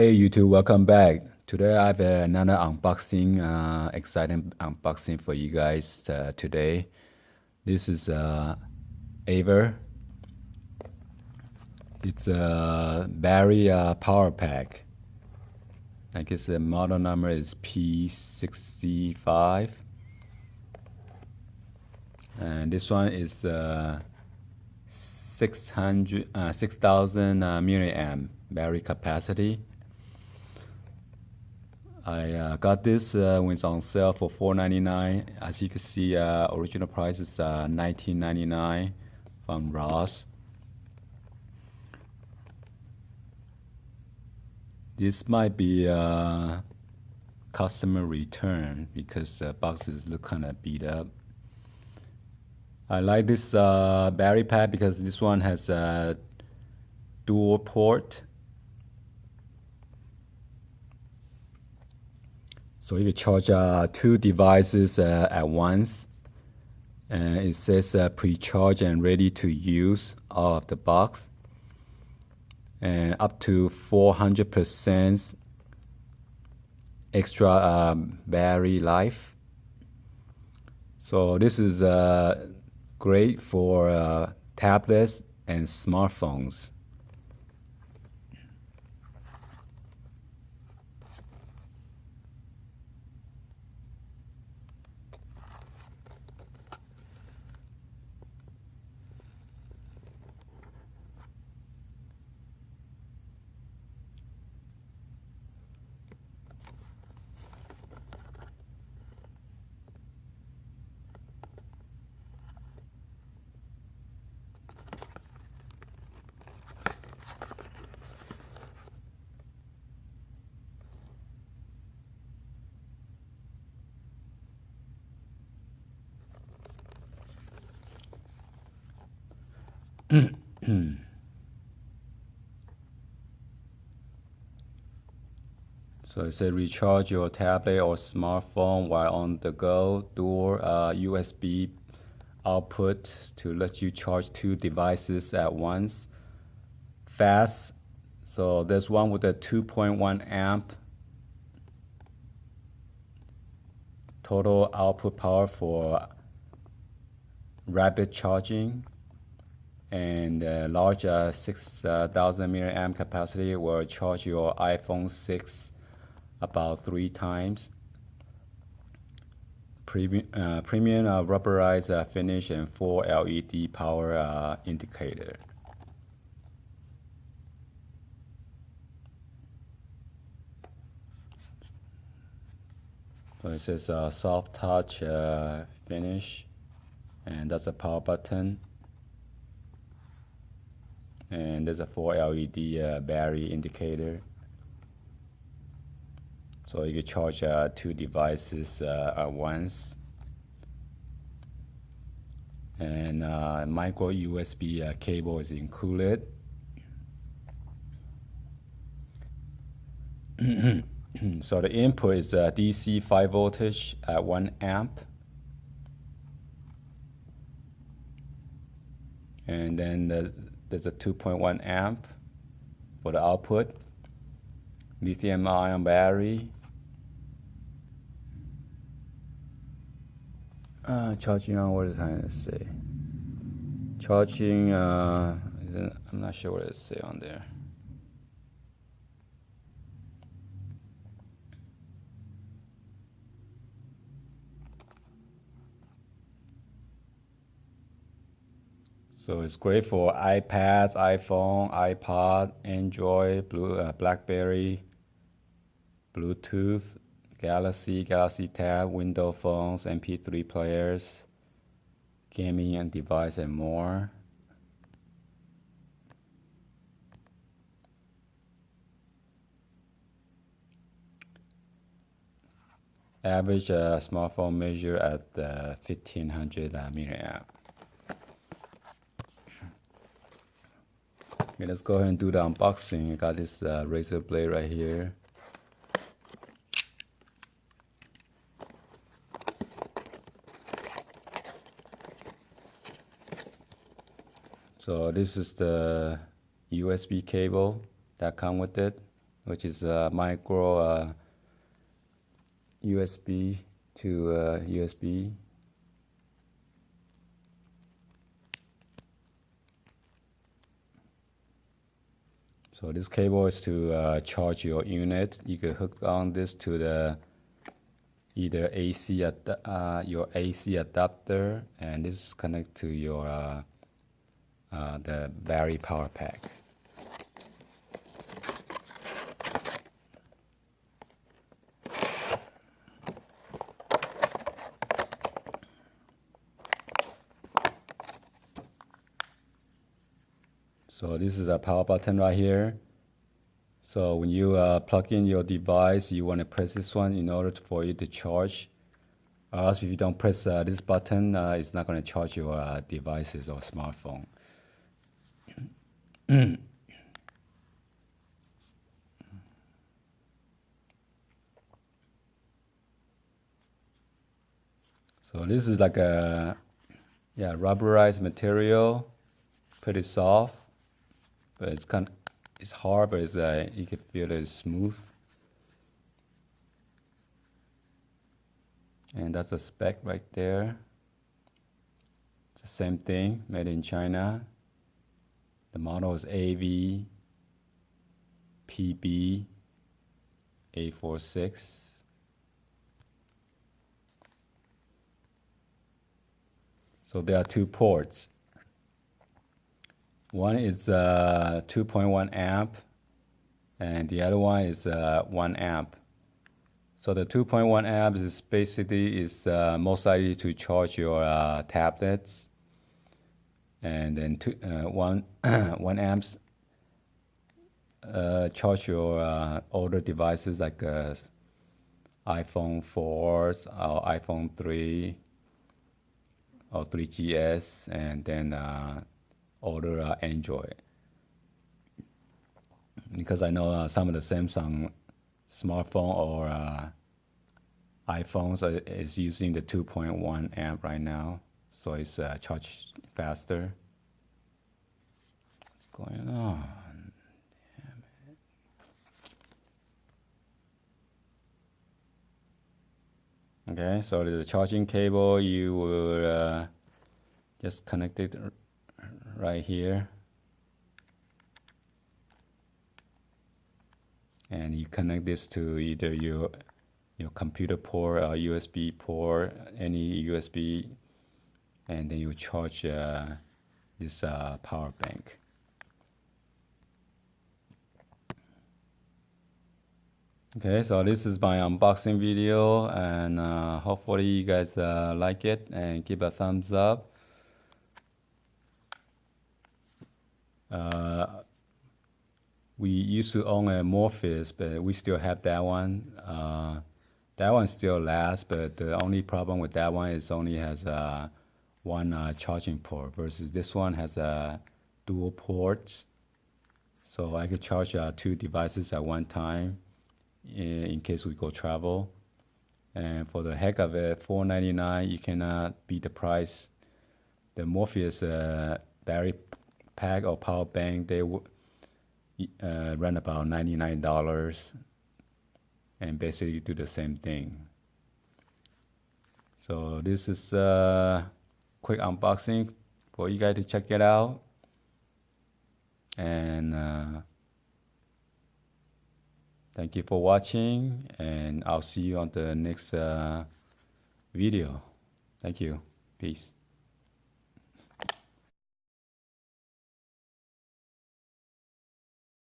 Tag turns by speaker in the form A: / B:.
A: Hey YouTube, welcome back. Today I have another unboxing, exciting unboxing for you guys today. This is AVER. It's a battery power pack. I guess the model number is P65. And this one is 6,000 milliamp battery capacity. I got this when it's on sale for $4.99. As you can see, original price is $19.99 from Ross. This might be a customer return because the boxes look kind of beat up. I like this battery pack because this one has a dual port. So you can charge two devices at once. And it says pre-charge and ready to use out of the box. And up to 400% extra battery life. So this is great for tablets and smartphones. So it says recharge your tablet or smartphone while on the go. Dual USB output to let you charge two devices at once. Fast. So there's one with a 2.1 amp total output power for rapid charging, and large 6,000 milliamp capacity will charge your iPhone 6 about 3 times. Premium rubberized finish and 4 LED power indicator. So it says soft touch finish, and that's a power button. And there's a 4 LED battery indicator. So you can charge two devices at once. And micro USB cable is included. So the input is DC 5 voltage at 1 amp. And then there's a 2.1 amp for the output. Lithium ion battery. Charging on, what is it trying to say? Charging, I'm not sure what it say on there. So it's great for iPads, iPhone, iPod, Android, BlackBerry, Bluetooth, Galaxy Tab, Windows phones, MP3 players, gaming and device, and more. Average smartphone measure at 1500 milliamp. Okay, let's go ahead and do the unboxing. I got this razor blade right here. So this is the USB cable that come with it. which is micro USB to USB. So this cable is to charge your unit. You can hook on this to the either your AC adapter, and this is connect to your the battery power pack. So this is a power button right here. So when you plug in your device, you want to press this one in order for it to charge. Or else if you don't press this button, it's not going to charge your devices or smartphone. So this is like a rubberized material, pretty soft, but it's hard, but it's you can feel it's smooth. And that's a spec right there. It's the same thing, made in China. The model is AVER P65. So there are two ports. One is 2.1 amp, and the other one is 1 amp. So the 2.1 amps is basically most likely to charge your tablets, and then 1 amps charge your older devices like iPhone 4 or iPhone 3 or 3GS, and then older Android. Because I know some of the Samsung smartphone or iPhones is using the 2.1 amp right now, so it's charged faster. What's going on? Damn it. Okay, so the charging cable, you will just connect it right here, and you connect this to either your computer port or USB port, any USB, and then you charge this power bank. Okay, so this is my unboxing video, and hopefully you guys like it and give a thumbs up. We used to own a Morpheus, but we still have that one. That one still lasts, but the only problem with that one is only has one charging port versus this one has dual ports. So I could charge 2 devices at one time in case we go travel. And for the heck of it, $4.99, you cannot beat the price. The Morpheus battery pack or power bank, they run about $99 and basically do the same thing. So this is a quick unboxing for you guys to check it out. And thank you for watching, and I'll see you on the next video. Thank you. Peace.